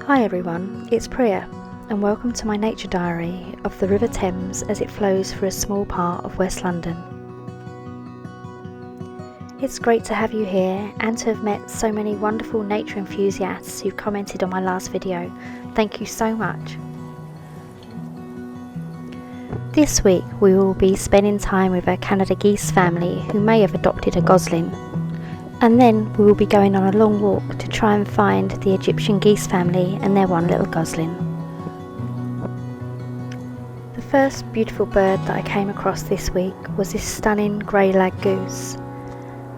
Hi everyone, it's Priya and welcome to my nature diary of the River Thames as it flows through a small part of West London. It's great to have you here and to have met so many wonderful nature enthusiasts who've commented on my last video. Thank you so much. This week we will be spending time with a Canada geese family who may have adopted a Gosling. And then we will be going on a long walk to try and find the Egyptian Geese family and their one little Gosling. The first beautiful bird that I came across this week was this stunning Greylag goose.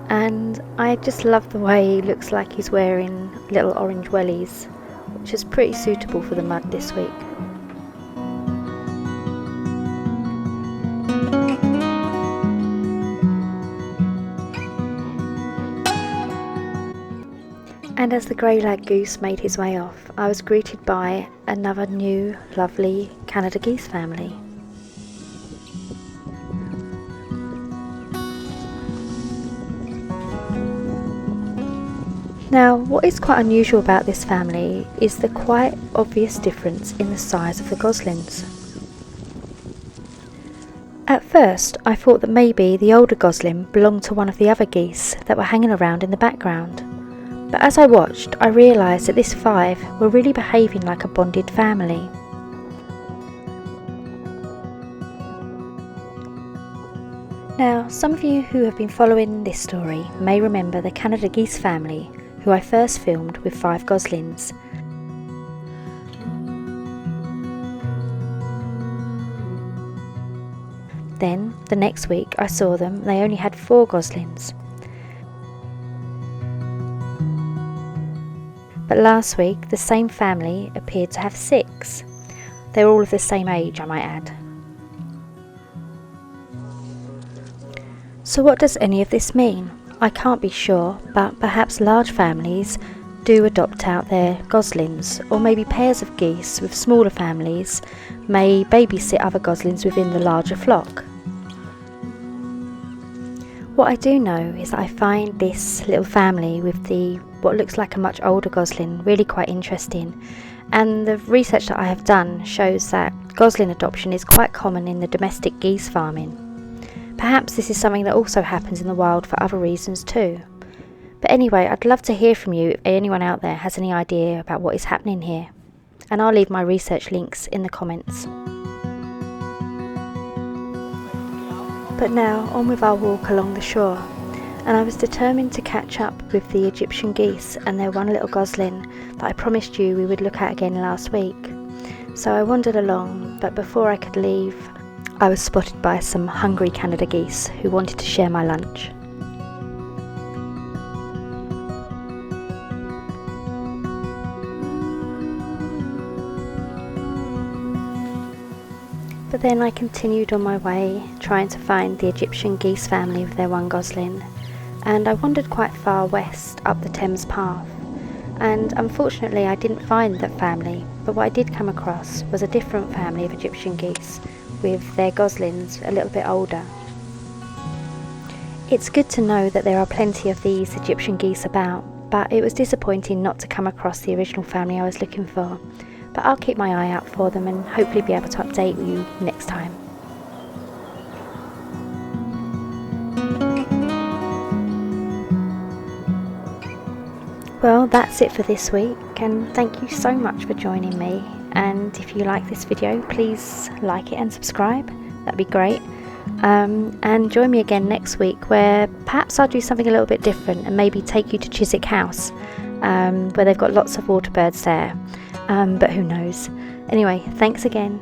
And I just love the way he looks like he's wearing little orange wellies, which is pretty suitable for the mud this week. And as the Greylag goose made his way off, I was greeted by another new, lovely Canada geese family. Now, what is quite unusual about this family is the quite obvious difference in the size of the Goslings. At first, I thought that maybe the older Gosling belonged to one of the other geese that were hanging around in the background. But as I watched, I realised that this five were really behaving like a bonded family. Now, some of you who have been following this story may remember the Canada geese family, who I first filmed with 5 Goslings. Then, the next week I saw them, they only had 4 Goslings. But last week, the same family appeared to have 6. They were all of the same age, I might add. So what does any of this mean? I can't be sure, but perhaps large families do adopt out their Goslings, or maybe pairs of geese with smaller families may babysit other Goslings within the larger flock. What I do know is that I find this little family with what looks like a much older Gosling really quite interesting, and the research that I have done shows that Gosling adoption is quite common in the domestic geese farming. Perhaps this is something that also happens in the wild for other reasons too. But anyway, I'd love to hear from you if anyone out there has any idea about what is happening here, and I'll leave my research links in the comments. But now on with our walk along the shore, and I was determined to catch up with the Egyptian geese and their one little Gosling that I promised you we would look at again last week. So I wandered along, but before I could leave, I was spotted by some hungry Canada geese who wanted to share my lunch. But then I continued on my way, trying to find the Egyptian geese family with their one Gosling, and I wandered quite far west up the Thames path, and unfortunately I didn't find that family, but what I did come across was a different family of Egyptian geese with their Goslings a little bit older. It's good to know that there are plenty of these Egyptian geese about, but it was disappointing not to come across the original family I was looking for. But I'll keep my eye out for them and hopefully be able to update you next time. Well, that's it for this week, and thank you so much for joining me. And if you like this video, please like it and subscribe. That'd be great. And join me again next week, where perhaps I'll do something a little bit different and maybe take you to Chiswick House, where they've got lots of water birds there. But who knows. Anyway, thanks again.